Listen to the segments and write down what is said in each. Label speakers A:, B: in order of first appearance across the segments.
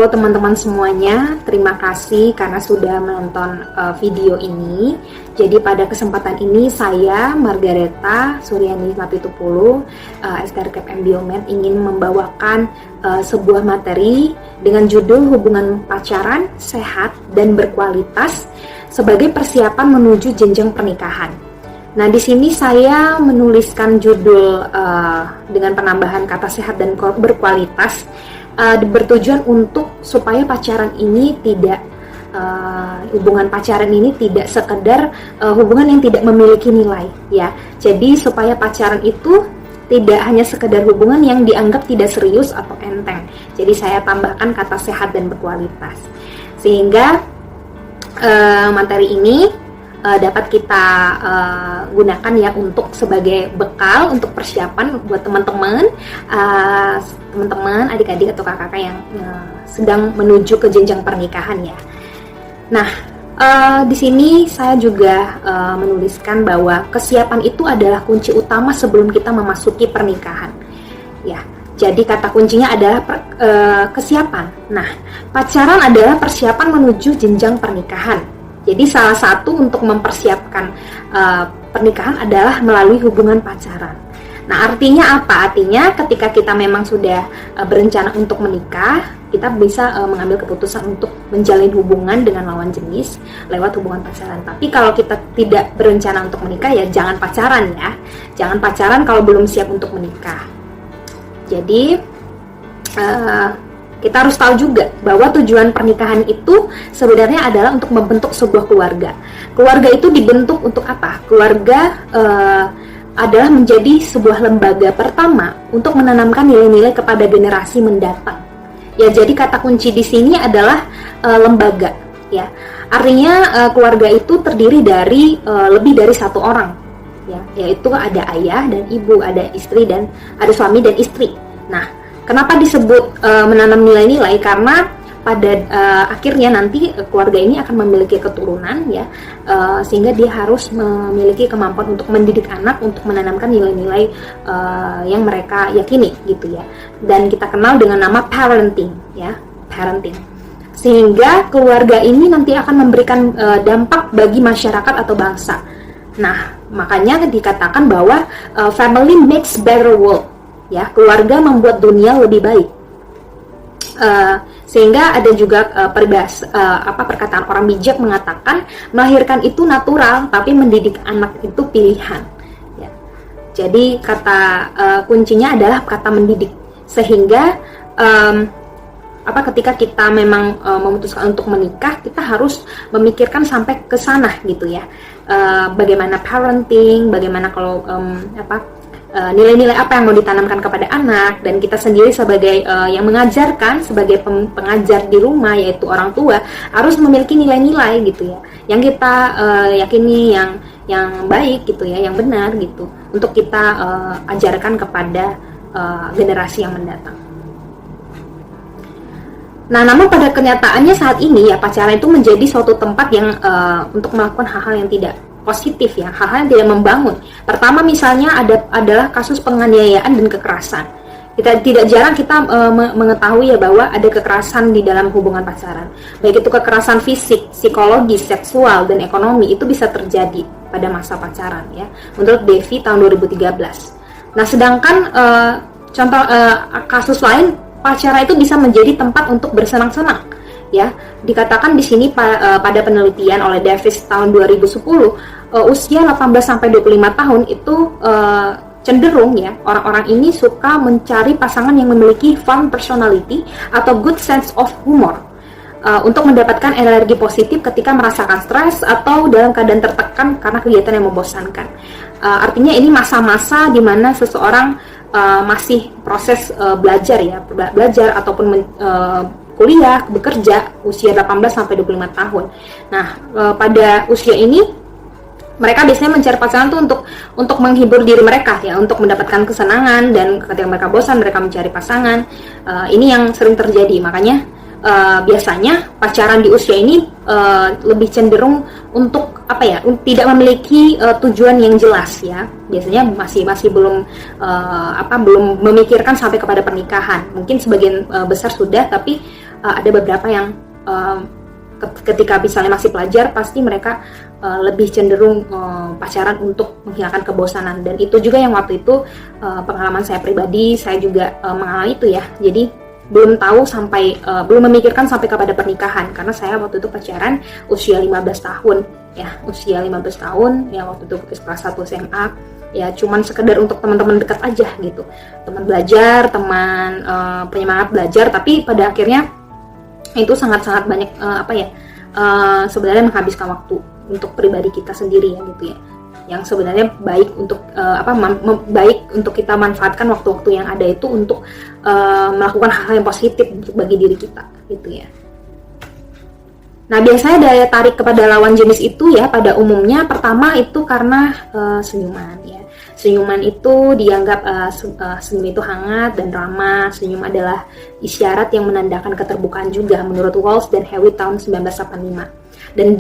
A: Halo teman-teman semuanya, terima kasih karena sudah menonton video ini. Jadi pada kesempatan ini saya, Margareta Suryani Mapitupulu, SKRKP Biomed, ingin membawakan sebuah materi dengan judul Hubungan Pacaran Sehat dan Berkualitas sebagai persiapan menuju jenjang pernikahan. Nah, di sini saya menuliskan judul dengan penambahan kata sehat dan berkualitas, bertujuan untuk supaya pacaran ini tidak hubungan pacaran ini tidak sekedar hubungan yang tidak memiliki nilai, ya. Jadi supaya pacaran itu tidak hanya sekedar hubungan yang dianggap tidak serius atau enteng. Jadi saya tambahkan kata sehat dan berkualitas, sehingga materi ini dapat kita gunakan ya untuk sebagai bekal untuk persiapan buat teman-teman, adik-adik atau kakak-kakak yang sedang menuju ke jenjang pernikahan ya. Nah, di sini saya juga menuliskan bahwa kesiapan itu adalah kunci utama sebelum kita memasuki pernikahan. Ya, jadi kata kuncinya adalah kesiapan. Nah, pacaran adalah persiapan menuju jenjang pernikahan. Jadi salah satu untuk mempersiapkan pernikahan adalah melalui hubungan pacaran. Nah, artinya apa? Artinya ketika kita memang sudah berencana untuk menikah, kita bisa mengambil keputusan untuk menjalin hubungan dengan lawan jenis lewat hubungan pacaran. Tapi kalau kita tidak berencana untuk menikah, ya jangan pacaran ya. Jangan pacaran kalau belum siap untuk menikah. Jadi kita harus tahu juga bahwa tujuan pernikahan itu sebenarnya adalah untuk membentuk sebuah keluarga. Keluarga itu dibentuk untuk apa? Keluarga adalah menjadi sebuah lembaga pertama untuk menanamkan nilai-nilai kepada generasi mendatang. Ya, jadi kata kunci di sini adalah lembaga. Ya, artinya keluarga itu terdiri dari lebih dari satu orang. Ya, yaitu ada ayah dan ibu, ada istri dan ada suami dan istri. Nah, kenapa disebut menanam nilai-nilai? Karena pada akhirnya nanti keluarga ini akan memiliki keturunan ya, sehingga dia harus memiliki kemampuan untuk mendidik anak untuk menanamkan nilai-nilai yang mereka yakini gitu ya. Dan kita kenal dengan nama parenting ya, parenting. Sehingga keluarga ini nanti akan memberikan dampak bagi masyarakat atau bangsa. Nah, makanya dikatakan bahwa family makes better world. Ya, keluarga membuat dunia lebih baik. Sehingga ada juga perkataan orang bijak mengatakan melahirkan itu natural, tapi mendidik anak itu pilihan. Ya. Jadi kata kuncinya adalah kata mendidik. Sehingga ketika kita memang memutuskan untuk menikah, kita harus memikirkan sampai ke sana gitu ya. Bagaimana parenting, bagaimana kalau nilai-nilai apa yang mau ditanamkan kepada anak, dan kita sendiri sebagai yang mengajarkan, sebagai pengajar di rumah yaitu orang tua harus memiliki nilai-nilai gitu ya, yang kita yakini yang baik gitu ya, yang benar gitu untuk kita ajarkan kepada generasi yang mendatang. Nah, namun pada kenyataannya saat ini ya, pacaran itu menjadi suatu tempat yang untuk melakukan hal-hal yang tidak positif ya, hal-hal yang tidak membangun. Pertama misalnya adalah kasus penganiayaan dan kekerasan. Tidak jarang kita mengetahui ya bahwa ada kekerasan di dalam hubungan pacaran. Baik itu kekerasan fisik, psikologis, seksual, dan ekonomi itu bisa terjadi pada masa pacaran ya. Menurut Devi tahun 2013. Nah, sedangkan contoh kasus lain, pacaran itu bisa menjadi tempat untuk bersenang-senang. Ya, dikatakan di sini pada penelitian oleh Davis tahun 2010, usia 18 sampai 25 tahun itu cenderung ya, orang-orang ini suka mencari pasangan yang memiliki fun personality atau good sense of humor untuk mendapatkan energi positif ketika merasakan stres atau dalam keadaan tertekan karena kegiatan yang membosankan. Artinya ini masa-masa di mana seseorang masih proses belajar ataupun kuliah, bekerja, usia 18 sampai 25 tahun. Nah, pada usia ini mereka biasanya mencari pasangan tuh untuk menghibur diri mereka ya, untuk mendapatkan kesenangan, dan ketika mereka bosan mereka mencari pasangan. Ini yang sering terjadi. Makanya biasanya pacaran di usia ini lebih cenderung untuk tidak memiliki tujuan yang jelas ya. Biasanya masih belum belum memikirkan sampai kepada pernikahan. Mungkin sebagian besar sudah, tapi ada beberapa yang ketika misalnya masih pelajar, pasti mereka lebih cenderung pacaran untuk menghilangkan kebosanan. Dan itu juga yang waktu itu pengalaman saya pribadi, saya juga mengalami itu ya. Jadi belum tahu sampai belum memikirkan sampai kepada pernikahan, karena saya waktu itu pacaran usia 15 tahun ya, usia 15 tahun ya, waktu itu kelas 1 SMA ya, cuman sekedar untuk teman-teman dekat aja gitu, teman belajar, teman penyemangat belajar. Tapi pada akhirnya itu sangat-sangat banyak sebenarnya menghabiskan waktu untuk pribadi kita sendiri ya gitu ya, yang sebenarnya baik untuk baik untuk kita manfaatkan waktu-waktu yang ada itu untuk melakukan hal-hal yang positif untuk bagi diri kita gitu ya. Nah, biasanya daya tarik kepada lawan jenis itu ya pada umumnya pertama itu karena senyuman ya. Senyuman itu dianggap senyum itu hangat dan ramah. Senyum adalah isyarat yang menandakan keterbukaan juga menurut Walsh dan Hewitt tahun 1985. Dan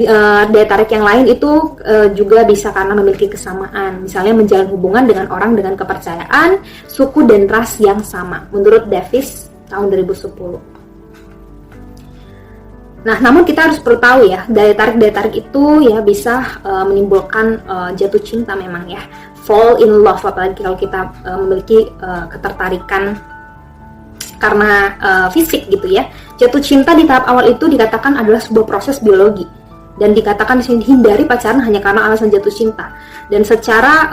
A: daya tarik yang lain itu juga bisa karena memiliki kesamaan, misalnya menjalin hubungan dengan orang dengan kepercayaan, suku dan ras yang sama, menurut Davis tahun 2010. Nah, namun kita harus perlu tahu ya, daya tarik itu ya bisa menimbulkan jatuh cinta memang ya, fall in love, apalagi kalau kita memiliki ketertarikan karena fisik gitu ya. Jatuh cinta di tahap awal itu dikatakan adalah sebuah proses biologi. Dan dikatakan di sini hindari pacaran hanya karena alasan jatuh cinta. Dan secara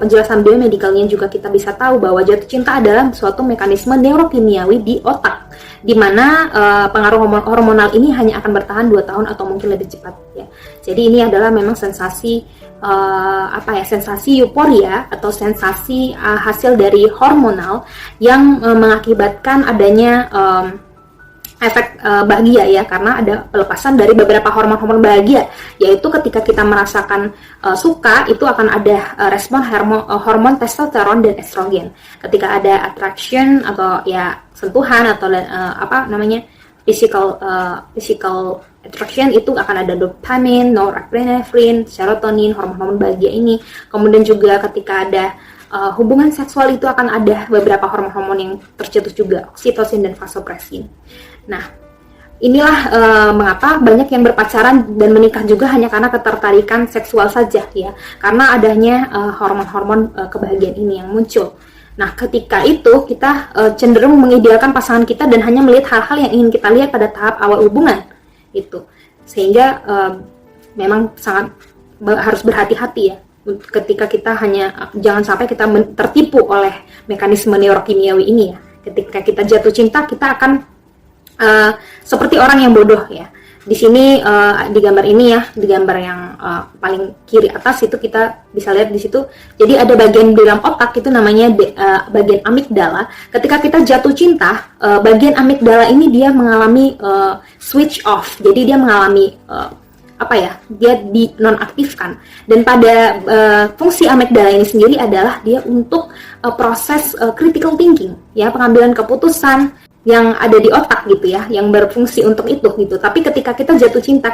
A: penjelasan biomedikalnya juga kita bisa tahu bahwa jatuh cinta adalah suatu mekanisme neurokimiawi di otak, di mana pengaruh hormonal ini hanya akan bertahan 2 tahun atau mungkin lebih cepat ya. Jadi ini adalah memang sensasi sensasi euforia atau sensasi hasil dari hormonal yang mengakibatkan adanya efek bahagia ya, karena ada pelepasan dari beberapa hormon-hormon bahagia, yaitu ketika kita merasakan suka itu akan ada respon hormon testosteron dan estrogen. Ketika ada attraction atau ya sentuhan atau physical attraction itu akan ada dopamine, norepinephrine, serotonin, hormon-hormon bahagia ini. Kemudian juga ketika ada hubungan seksual itu akan ada beberapa hormon-hormon yang tercetus juga, oksitosin dan vasopresin. Nah, inilah mengapa banyak yang berpacaran dan menikah juga hanya karena ketertarikan seksual saja ya, karena adanya hormon-hormon kebahagiaan ini yang muncul. Nah, ketika itu kita cenderung mengidealkan pasangan kita dan hanya melihat hal-hal yang ingin kita lihat pada tahap awal hubungan itu, sehingga memang sangat harus berhati-hati ya ketika kita jangan sampai kita tertipu oleh mekanisme neurokimiawi ini ya. Ketika kita jatuh cinta, kita akan seperti orang yang bodoh ya. Di sini di gambar ini ya, di gambar yang paling kiri atas itu kita bisa lihat di situ. Jadi ada bagian di dalam otak itu namanya bagian amigdala. Ketika kita jatuh cinta, bagian amigdala ini dia mengalami switch off. Jadi dia mengalami dia dinonaktifkan. Dan pada fungsi amigdala ini sendiri adalah dia untuk proses critical thinking ya, pengambilan keputusan yang ada di otak gitu ya, yang berfungsi untuk itu gitu. Tapi ketika kita jatuh cinta,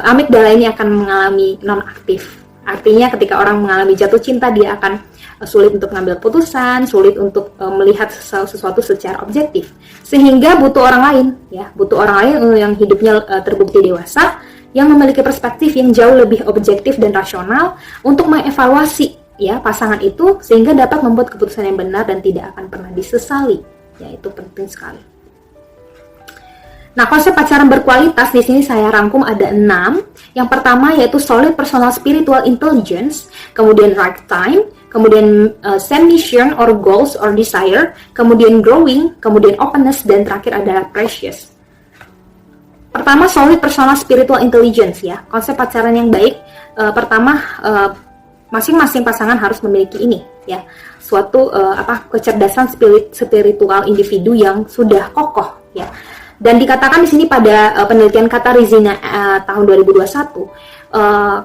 A: amigdala ini akan mengalami nonaktif. Artinya ketika orang mengalami jatuh cinta, dia akan sulit untuk mengambil keputusan, sulit untuk melihat sesuatu secara objektif, sehingga butuh orang lain ya, butuh orang lain yang hidupnya terbukti dewasa, yang memiliki perspektif yang jauh lebih objektif dan rasional untuk mengevaluasi ya pasangan itu, sehingga dapat membuat keputusan yang benar dan tidak akan pernah disesali. Ya, itu penting sekali. Nah, konsep pacaran berkualitas di sini saya rangkum ada 6. Yang pertama yaitu solid personal spiritual intelligence, kemudian right time, kemudian same mission or goals or desire, kemudian growing, kemudian openness, dan terakhir adalah precious. Pertama, solid personal spiritual intelligence ya. Konsep pacaran yang baik pertama masing-masing pasangan harus memiliki ini ya, suatu kecerdasan spiritual individu yang sudah kokoh ya. Dan dikatakan di sini pada penelitian Katarizina tahun 2021,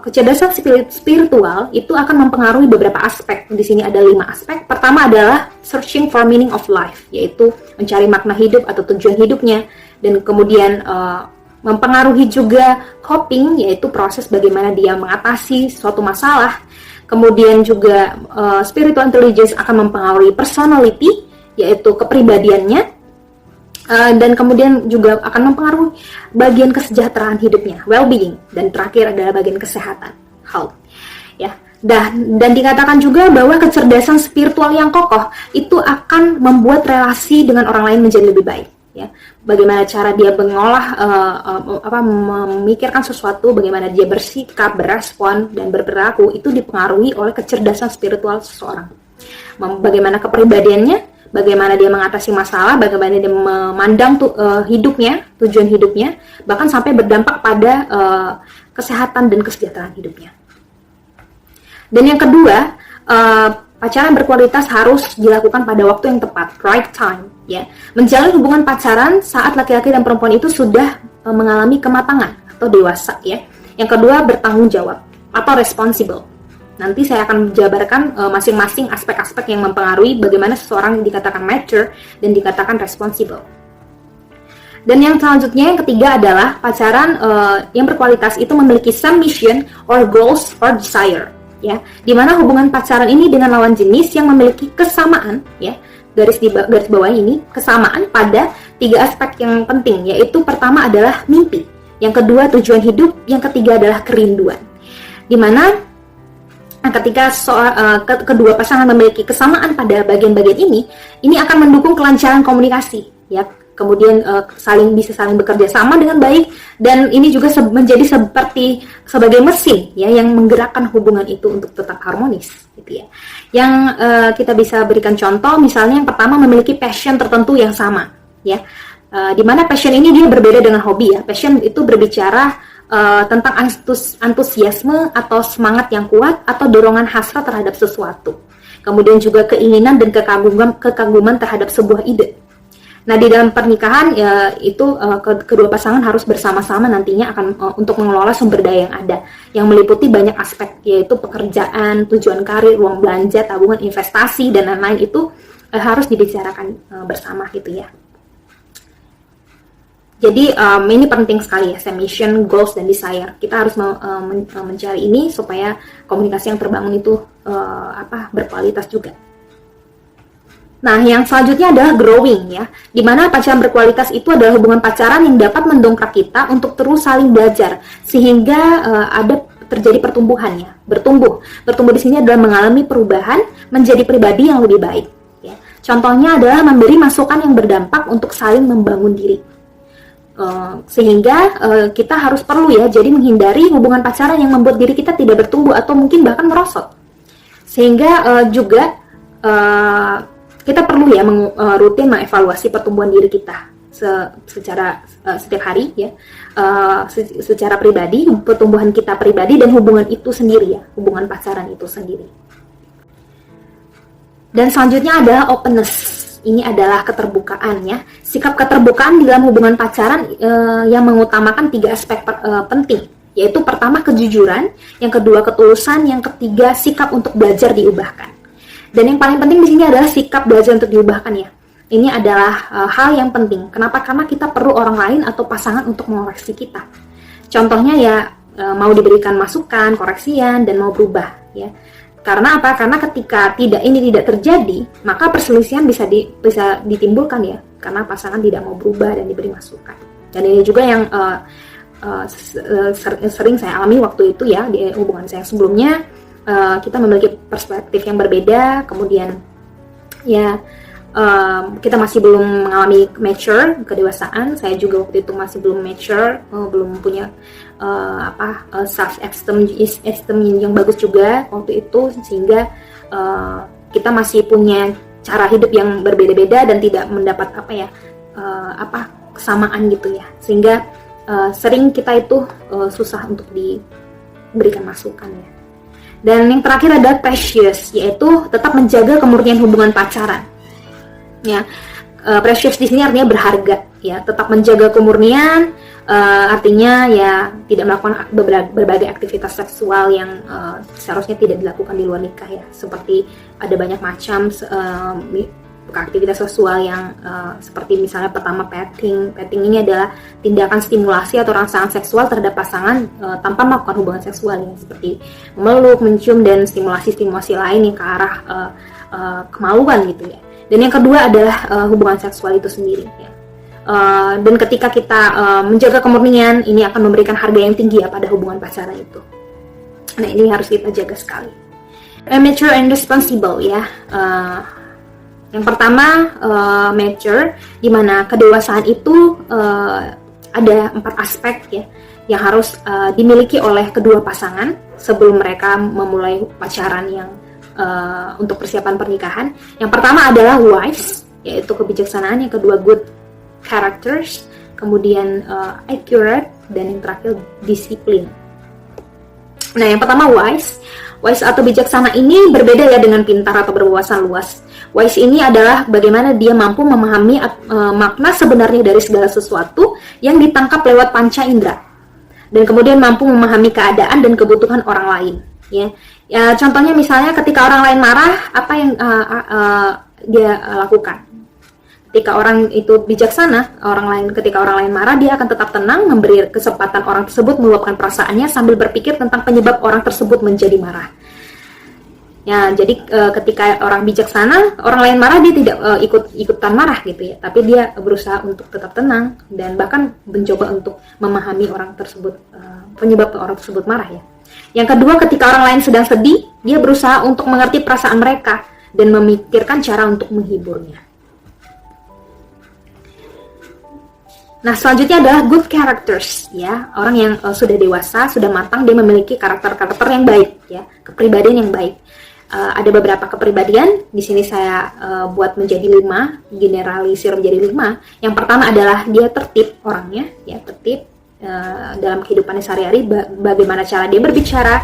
A: kecerdasan spiritual itu akan mempengaruhi beberapa aspek. Di sini ada 5 aspek. Pertama adalah searching for meaning of life, yaitu mencari makna hidup atau tujuan hidupnya. Dan kemudian mempengaruhi juga coping, yaitu proses bagaimana dia mengatasi suatu masalah. Kemudian juga spiritual intelligence akan mempengaruhi personality, yaitu kepribadiannya. dan kemudian juga akan mempengaruhi bagian kesejahteraan hidupnya, well-being, dan terakhir adalah bagian kesehatan, health. Ya, dan dikatakan juga bahwa kecerdasan spiritual yang kokoh itu akan membuat relasi dengan orang lain menjadi lebih baik. Ya, bagaimana cara dia mengolah, memikirkan sesuatu, bagaimana dia bersikap, berespon, dan berperilaku itu dipengaruhi oleh kecerdasan spiritual seseorang. Bagaimana kepribadiannya, bagaimana dia mengatasi masalah, bagaimana dia memandang hidupnya, tujuan hidupnya, bahkan sampai berdampak pada kesehatan dan kesejahteraan hidupnya. Dan yang kedua, pacaran berkualitas harus dilakukan pada waktu yang tepat, right time. Ya, menjalin hubungan pacaran saat laki-laki dan perempuan itu sudah mengalami kematangan atau dewasa. Ya. Yang kedua, bertanggung jawab atau responsible. Nanti saya akan jabarkan masing-masing aspek-aspek yang mempengaruhi bagaimana seseorang dikatakan mature dan dikatakan responsible. Dan yang selanjutnya, yang ketiga adalah pacaran yang berkualitas itu memiliki some mission or goals or desire. Ya, di mana hubungan pacaran ini dengan lawan jenis yang memiliki kesamaan, ya, garis bawah ini, kesamaan pada 3 aspek yang penting, yaitu pertama adalah mimpi, yang kedua tujuan hidup, yang ketiga adalah kerinduan. Di mana ketika kedua pasangan memiliki kesamaan pada bagian-bagian ini akan mendukung kelancaran komunikasi, ya. Kemudian bisa saling bekerja sama dengan baik, dan ini juga menjadi sebagai mesin, ya, yang menggerakkan hubungan itu untuk tetap harmonis, gitu ya. Yang kita bisa berikan contoh, misalnya yang pertama memiliki passion tertentu yang sama, ya. Di mana passion ini dia berbeda dengan hobi, ya. Passion itu berbicara tentang antusiasme atau semangat yang kuat atau dorongan hasrat terhadap sesuatu. Kemudian juga keinginan dan kekaguman terhadap sebuah ide. Nah, di dalam pernikahan ya, itu kedua pasangan harus bersama-sama nantinya akan untuk mengelola sumber daya yang ada, yang meliputi banyak aspek, yaitu pekerjaan, tujuan karir, uang belanja, tabungan, investasi, dan lain-lain itu harus dibicarakan bersama, gitu ya. Jadi ini penting sekali ya, mission, goals, dan desire. Kita harus mencari ini supaya komunikasi yang terbangun itu berkualitas juga. Nah, yang selanjutnya adalah growing, ya. Dimana pacaran berkualitas itu adalah hubungan pacaran yang dapat mendongkrak kita untuk terus saling belajar sehingga ada terjadi pertumbuhannya. Bertumbuh di sini adalah mengalami perubahan menjadi pribadi yang lebih baik. Ya. Contohnya adalah memberi masukan yang berdampak untuk saling membangun diri. Sehingga kita harus perlu, ya, jadi menghindari hubungan pacaran yang membuat diri kita tidak bertumbuh atau mungkin bahkan merosot. Sehingga juga kita perlu, ya, rutin mengevaluasi pertumbuhan diri kita secara setiap hari, ya, secara pribadi, pertumbuhan kita pribadi dan hubungan itu sendiri, ya, hubungan pacaran itu sendiri. Dan selanjutnya adalah openness. Ini adalah keterbukaan, ya. Sikap keterbukaan di dalam hubungan pacaran yang mengutamakan 3 aspek penting, yaitu pertama kejujuran, yang kedua ketulusan, yang ketiga sikap untuk belajar diubahkan. Dan yang paling penting di sini adalah sikap belajar untuk diubahkan, ya. Ini adalah hal yang penting. Kenapa? Karena kita perlu orang lain atau pasangan untuk mengoreksi kita. Contohnya, ya, mau diberikan masukan, koreksian, dan mau berubah, ya. Karena apa? Karena ketika ini tidak terjadi, maka perselisihan bisa ditimbulkan, ya, karena pasangan tidak mau berubah dan diberi masukan. Dan ini juga yang sering saya alami waktu itu, ya, di hubungan saya sebelumnya. Kita memiliki perspektif yang berbeda, kemudian, ya, kita masih belum mengalami mature, kedewasaan. Saya juga waktu itu masih belum mature, belum punya self esteem yang bagus juga waktu itu, sehingga kita masih punya cara hidup yang berbeda-beda dan tidak mendapat kesamaan, gitu ya, sehingga sering kita itu susah untuk diberikan masukan, ya. Dan yang terakhir adalah precious, yaitu tetap menjaga kemurnian hubungan pacaran, ya. Precious di sini artinya berharga, ya, tetap menjaga kemurnian, artinya, ya, tidak melakukan berbagai aktivitas seksual yang seharusnya tidak dilakukan di luar nikah, ya, seperti ada banyak macam aktivitas seksual yang seperti misalnya pertama petting ini adalah tindakan stimulasi atau rangsangan seksual terhadap pasangan tanpa melakukan hubungan seksual, ya, seperti memeluk, mencium, dan stimulasi lain yang ke arah kemaluan, gitu ya. Dan yang kedua adalah hubungan seksual itu sendiri, ya. Dan ketika kita menjaga kemurnian, ini akan memberikan harga yang tinggi ya pada hubungan pacaran itu. Nah, ini harus kita jaga sekali. Mature and responsible ya. Yang pertama, mature, di mana kedewasaan itu ada 4 aspek ya yang harus dimiliki oleh kedua pasangan sebelum mereka memulai pacaran yang untuk persiapan pernikahan. Yang pertama adalah wise, yaitu kebijaksanaan. Yang kedua good characters, kemudian accurate, dan yang terakhir disiplin. Nah, yang pertama wise atau bijaksana ini berbeda ya dengan pintar atau berwawasan luas. Wise ini adalah bagaimana dia mampu memahami makna sebenarnya dari segala sesuatu yang ditangkap lewat panca indera, dan kemudian mampu memahami keadaan dan kebutuhan orang lain. Ya, contohnya misalnya ketika orang lain marah, apa yang dia lakukan? Ketika orang itu bijaksana, ketika orang lain marah, dia akan tetap tenang, memberi kesempatan orang tersebut meluapkan perasaannya sambil berpikir tentang penyebab orang tersebut menjadi marah. Ya, jadi ketika orang bijaksana, orang lain marah, dia tidak ikutan marah gitu ya, tapi dia berusaha untuk tetap tenang dan bahkan mencoba untuk memahami orang tersebut, penyebab orang tersebut marah ya. Yang kedua, ketika orang lain sedang sedih, dia berusaha untuk mengerti perasaan mereka dan memikirkan cara untuk menghiburnya. Nah, selanjutnya adalah good characters ya. Orang yang sudah dewasa, sudah matang, dia memiliki karakter-karakter yang baik ya, kepribadian yang baik. Ada beberapa kepribadian, di sini saya buat menjadi 5, generalisir menjadi 5. Yang pertama adalah dia tertib orangnya, ya tertib dalam kehidupannya sehari-hari, bagaimana cara dia berbicara,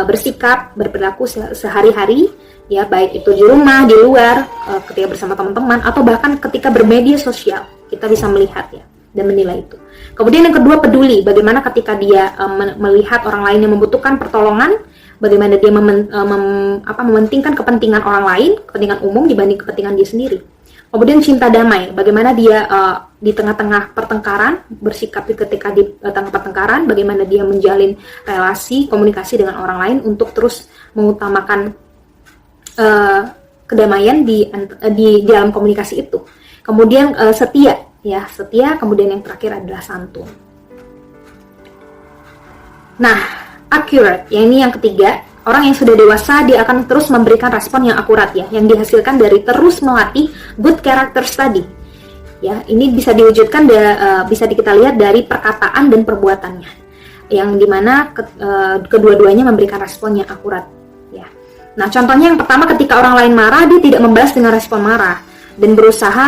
A: bersikap, berperilaku sehari-hari, ya baik itu di rumah, di luar, ketika bersama teman-teman, atau bahkan ketika bermedia sosial, kita bisa melihat ya dan menilai itu. Kemudian yang kedua, peduli, bagaimana ketika dia melihat orang lain yang membutuhkan pertolongan, bagaimana dia mementingkan kepentingan orang lain, kepentingan umum dibanding kepentingan dia sendiri. Kemudian cinta damai, bagaimana dia di tengah-tengah pertengkaran, bersikap ketika di tengah pertengkaran, bagaimana dia menjalin relasi, komunikasi dengan orang lain untuk terus mengutamakan kedamaian di dalam komunikasi itu. Kemudian setia, ya setia. Kemudian yang terakhir adalah santun. Nah, accurate, yang ini yang ketiga. Orang yang sudah dewasa, dia akan terus memberikan respon yang akurat ya, yang dihasilkan dari terus melatih good characters tadi. Ya, ini bisa diwujudkan bisa kita lihat dari perkataan dan perbuatannya, yang dimana kedua-duanya memberikan respon yang akurat. Ya. Nah, contohnya yang pertama, ketika orang lain marah, dia tidak membalas dengan respon marah dan berusaha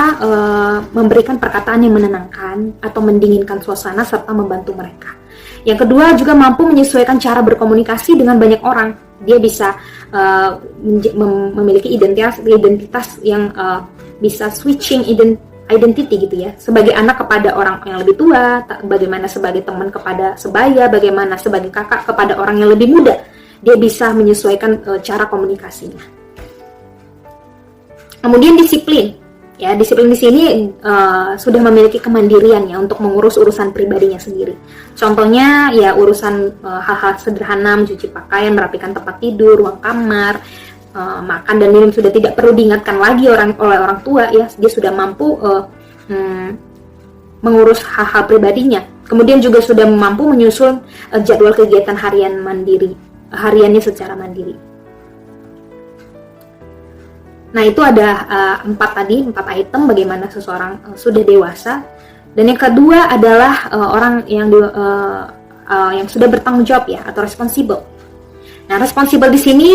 A: memberikan perkataan yang menenangkan atau mendinginkan suasana serta membantu mereka. Yang kedua, juga mampu menyesuaikan cara berkomunikasi dengan banyak orang. Dia bisa memiliki identitas yang bisa switching identity gitu ya. Sebagai anak kepada orang yang lebih tua, bagaimana sebagai teman kepada sebaya, bagaimana sebagai kakak kepada orang yang lebih muda. Dia bisa menyesuaikan cara komunikasinya. Kemudian disiplin. Ya, disiplin di sini sudah memiliki kemandirian ya untuk mengurus urusan pribadinya sendiri. Contohnya ya urusan hal-hal sederhana, mencuci pakaian, merapikan tempat tidur, ruang kamar, makan dan minum sudah tidak perlu diingatkan lagi oleh orang tua ya. Dia sudah mampu mengurus hal-hal pribadinya. Kemudian juga sudah mampu menyusun jadwal kegiatan hariannya secara mandiri. Nah, itu ada 4 item bagaimana seseorang sudah dewasa. Dan yang kedua adalah orang yang sudah bertanggung jawab ya, atau responsible. Nah, responsible di sini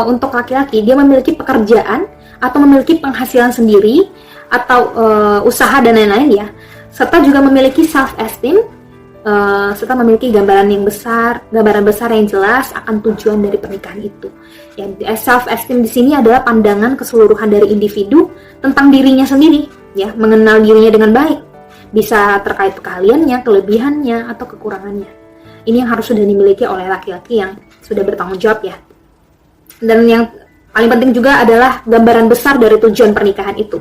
A: untuk laki-laki, dia memiliki pekerjaan atau memiliki penghasilan sendiri atau usaha dan lain-lain ya, serta juga memiliki self-esteem, serta memiliki gambaran besar yang jelas akan tujuan dari pernikahan itu. Ya, self-esteem di sini adalah pandangan keseluruhan dari individu tentang dirinya sendiri, ya, mengenal dirinya dengan baik, bisa terkait keahliannya, kelebihannya, atau kekurangannya. Ini yang harus sudah dimiliki oleh laki-laki yang sudah bertanggung jawab ya. Dan yang paling penting juga adalah gambaran besar dari tujuan pernikahan itu.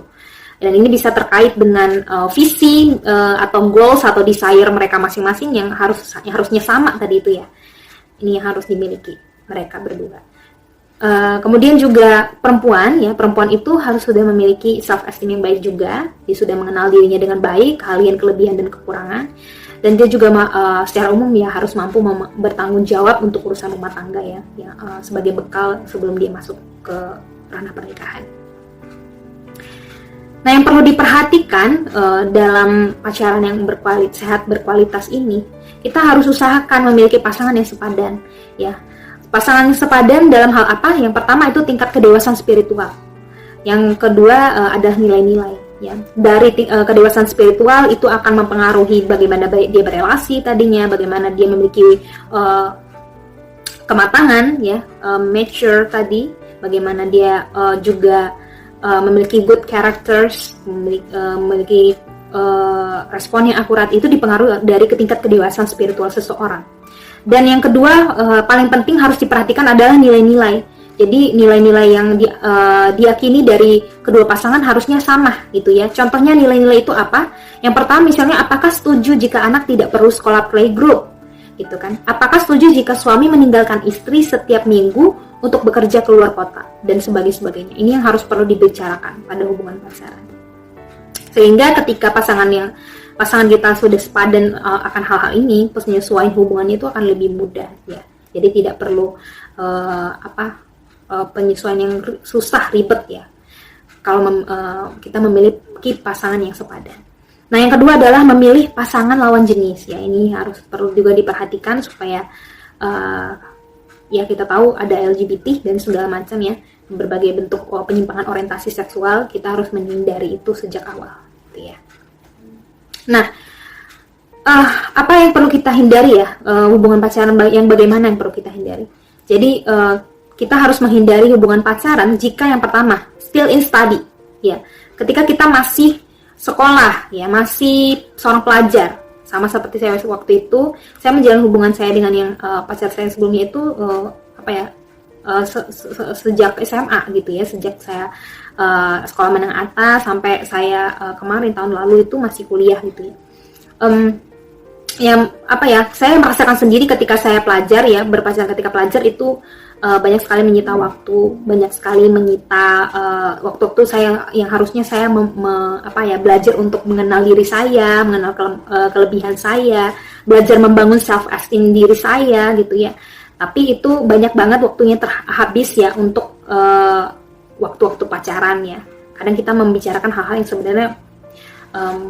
A: Dan ini bisa terkait dengan visi atau goals atau desire mereka masing-masing yang harusnya sama tadi itu ya. Ini yang harus dimiliki mereka berdua. Kemudian juga perempuan itu harus sudah memiliki self esteem yang baik juga. Dia sudah mengenal dirinya dengan baik, keahlian, kelebihan dan kekurangan. Dan dia juga secara umum ya harus mampu bertanggung jawab untuk urusan rumah tangga ya, sebagai bekal sebelum dia masuk ke ranah pernikahan. Nah, yang perlu diperhatikan dalam pacaran yang sehat berkualitas ini, kita harus usahakan memiliki pasangan yang sepadan ya. Pasangan yang sepadan dalam hal apa? Yang pertama itu tingkat kedewasaan spiritual. Yang kedua adalah nilai-nilai. Ya. Dari kedewasaan spiritual itu akan mempengaruhi bagaimana dia berelasi tadinya, bagaimana dia memiliki kematangan, ya, mature tadi, bagaimana dia juga memiliki good characters, memiliki respon yang akurat. Itu dipengaruhi dari tingkat kedewasaan spiritual seseorang. Dan yang kedua, paling penting harus diperhatikan adalah nilai-nilai. Jadi nilai-nilai yang diyakini dari kedua pasangan harusnya sama gitu ya. Contohnya nilai-nilai itu apa? Yang pertama misalnya, apakah setuju jika anak tidak perlu sekolah playgroup? Gitu kan. Apakah setuju jika suami meninggalkan istri setiap minggu untuk bekerja keluar kota? Dan sebagainya. Ini yang harus perlu dibicarakan pada hubungan pacaran. Sehingga ketika pasangan kita sudah sepadan akan hal-hal ini, penyesuaian hubungannya itu akan lebih mudah ya. Jadi tidak perlu penyesuaian yang susah, ribet ya, kalau kita memiliki pasangan yang sepadan. Nah, yang kedua adalah memilih pasangan lawan jenis ya. Ini harus perlu juga diperhatikan supaya ya kita tahu ada LGBT dan segala macam ya, berbagai bentuk penyimpangan orientasi seksual. Kita harus menghindari itu sejak awal gitu ya. Nah, apa yang perlu kita hindari ya, hubungan pacaran yang bagaimana yang perlu kita hindari? Jadi kita harus menghindari hubungan pacaran jika yang pertama still in study ya. Ketika kita masih sekolah ya, masih seorang pelajar, sama seperti saya waktu itu, saya menjalin hubungan saya dengan yang pacar saya sebelumnya itu sejak SMA gitu ya, sejak saya sekolah menengah atas sampai saya kemarin tahun lalu itu masih kuliah gitu ya. Saya merasakan sendiri ketika saya pelajar ya, berpacaran ketika pelajar itu banyak sekali menyita waktu, banyak sekali menyita waktu saya yang harusnya saya belajar untuk mengenal diri saya, mengenal kelebihan saya, belajar membangun self esteem diri saya gitu ya. Tapi itu banyak banget waktunya terhabis ya untuk waktu-waktu pacaran ya. Kadang kita membicarakan hal-hal yang sebenarnya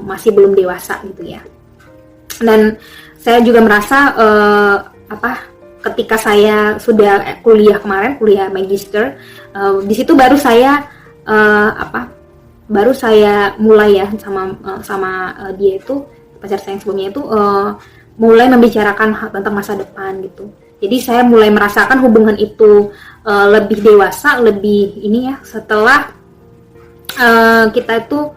A: masih belum dewasa gitu ya. Dan saya juga merasa ketika saya sudah kuliah kemarin, kuliah magister, di situ baru saya mulai ya sama dia itu, pacar saya yang sebelumnya itu mulai membicarakan tentang masa depan gitu. Jadi saya mulai merasakan hubungan itu lebih dewasa, lebih ini ya, setelah kita itu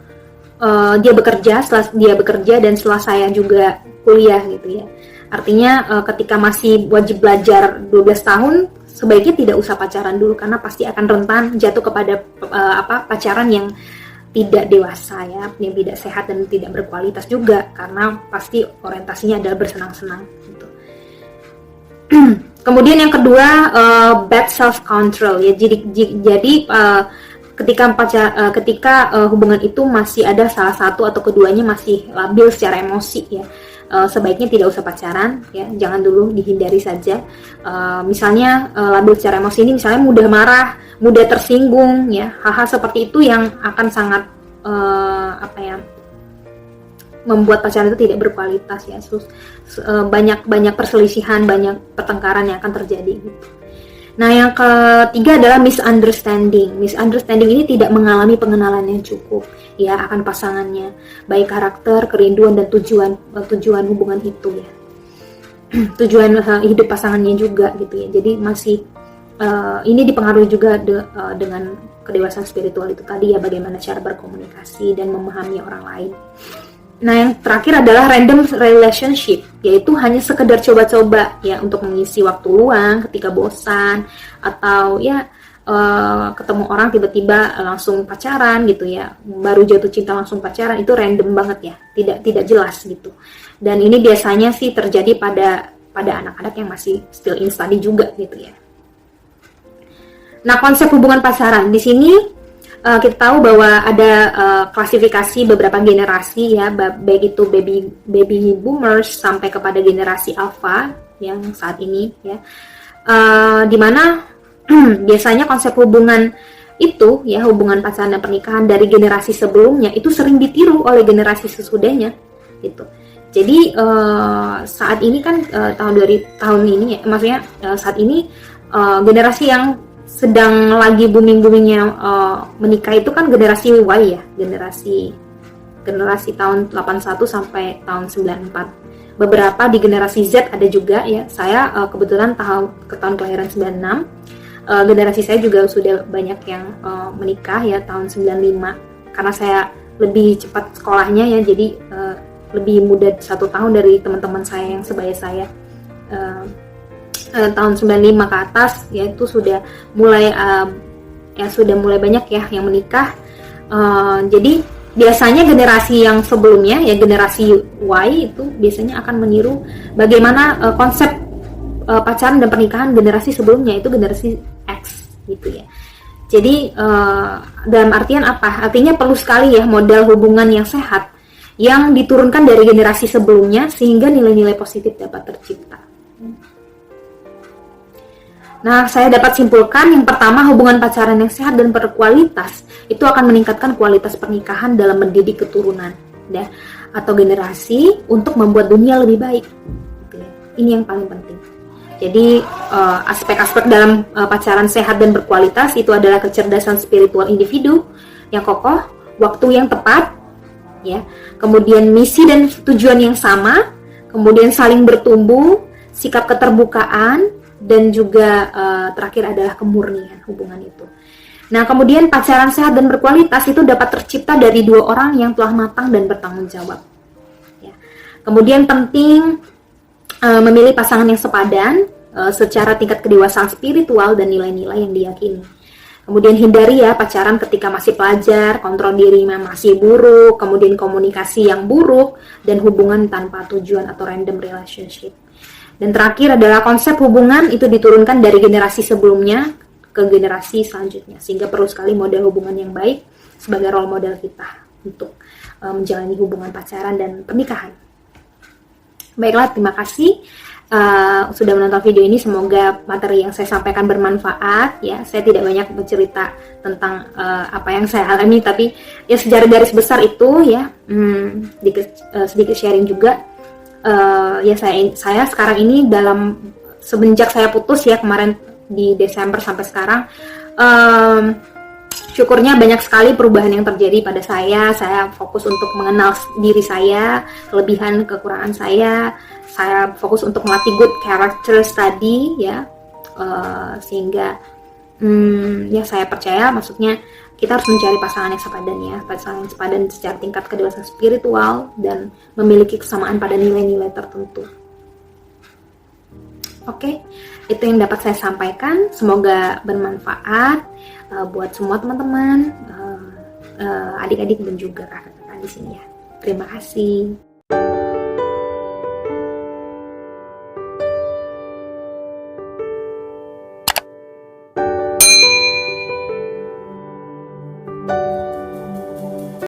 A: dia bekerja dan setelah saya juga kuliah gitu ya. Artinya ketika masih wajib belajar 12 tahun, sebaiknya tidak usah pacaran dulu karena pasti akan rentan jatuh kepada pacaran yang tidak dewasa ya, yang tidak sehat dan tidak berkualitas juga, karena pasti orientasinya adalah bersenang-senang gitu. Kemudian yang kedua, bad self control ya. Jadi ketika hubungan itu masih ada salah satu atau keduanya masih labil secara emosi ya, sebaiknya tidak usah pacaran ya, jangan dulu, dihindari saja. Misalnya labil secara emosi ini misalnya mudah marah, mudah tersinggung ya, hal-hal seperti itu yang akan sangat membuat pacaran itu tidak berkualitas ya. Banyak perselisihan, banyak pertengkaran yang akan terjadi gitu. Nah, yang ketiga adalah misunderstanding. Misunderstanding ini tidak mengalami pengenalan yang cukup ya akan pasangannya, baik karakter, kerinduan dan tujuan hubungan itu ya. Tujuan hidup pasangannya juga gitu ya. Jadi masih ini dipengaruhi juga dengan kedewasaan spiritual itu tadi ya, bagaimana cara berkomunikasi dan memahami orang lain. Nah, yang terakhir adalah random relationship, yaitu hanya sekedar coba-coba ya untuk mengisi waktu luang ketika bosan, atau ya ketemu orang tiba-tiba langsung pacaran gitu ya, baru jatuh cinta langsung pacaran, itu random banget ya, tidak jelas gitu. Dan ini biasanya sih terjadi pada anak-anak yang masih still in study juga gitu ya. Nah, konsep hubungan pacaran di sini kita tahu bahwa ada klasifikasi beberapa generasi ya, baik itu baby boomers sampai kepada generasi alpha yang saat ini ya, dimana biasanya konsep hubungan itu ya, hubungan pacaran dan pernikahan dari generasi sebelumnya itu sering ditiru oleh generasi sesudahnya gitu. Jadi saat ini kan tahun ini ya, maksudnya saat ini generasi yang sedang lagi booming-boomingnya menikah itu kan generasi Y ya, generasi tahun 81 sampai tahun 94. Beberapa di generasi Z ada juga ya. Saya kebetulan tahun kelahiran 96. Generasi saya juga sudah banyak yang menikah ya tahun 95. Karena saya lebih cepat sekolahnya ya, jadi lebih muda 1 tahun dari teman-teman saya yang sebaya saya. Tahun 95 ke atas ya itu sudah mulai banyak ya yang menikah. Jadi biasanya generasi yang sebelumnya ya, generasi Y itu biasanya akan meniru bagaimana konsep pacaran dan pernikahan generasi sebelumnya, itu generasi X gitu ya. Jadi dalam artian apa? Artinya perlu sekali ya modal hubungan yang sehat yang diturunkan dari generasi sebelumnya sehingga nilai-nilai positif dapat tercipta. Nah, saya dapat simpulkan yang pertama, hubungan pacaran yang sehat dan berkualitas itu akan meningkatkan kualitas pernikahan dalam mendidik keturunan ya, atau generasi untuk membuat dunia lebih baik. Ini yang paling penting. Jadi aspek-aspek dalam pacaran sehat dan berkualitas itu adalah kecerdasan spiritual individu yang kokoh, waktu yang tepat, ya, kemudian misi dan tujuan yang sama, kemudian saling bertumbuh, sikap keterbukaan, dan juga terakhir adalah kemurnian hubungan itu. Nah, kemudian pacaran sehat dan berkualitas itu dapat tercipta dari 2 orang yang telah matang dan bertanggung jawab. Ya. Kemudian penting memilih pasangan yang sepadan secara tingkat kedewasaan spiritual dan nilai-nilai yang diyakini. Kemudian hindari ya pacaran ketika masih pelajar, kontrol diri masih buruk, kemudian komunikasi yang buruk, dan hubungan tanpa tujuan atau random relationship. Dan terakhir adalah konsep hubungan itu diturunkan dari generasi sebelumnya ke generasi selanjutnya, sehingga perlu sekali model hubungan yang baik sebagai role model kita untuk menjalani hubungan pacaran dan pernikahan. Baiklah, terima kasih sudah menonton video ini. Semoga materi yang saya sampaikan bermanfaat ya. Saya tidak banyak bercerita tentang apa yang saya alami, tapi ya secara garis besar itu ya, sedikit sharing juga. Ya saya sekarang ini semenjak saya putus ya kemarin di Desember sampai sekarang, syukurnya banyak sekali perubahan yang terjadi pada saya. Saya fokus untuk mengenal diri saya, kelebihan kekurangan saya fokus untuk melatih good character study ya, sehingga ya saya percaya, maksudnya kita harus mencari pasangan yang sepadan ya, pasangan yang sepadan secara tingkat kedewasaan spiritual dan memiliki kesamaan pada nilai-nilai tertentu. Oke, itu yang dapat saya sampaikan. Semoga bermanfaat buat semua teman-teman, adik-adik dan juga kakak-kakak di sini ya. Terima kasih.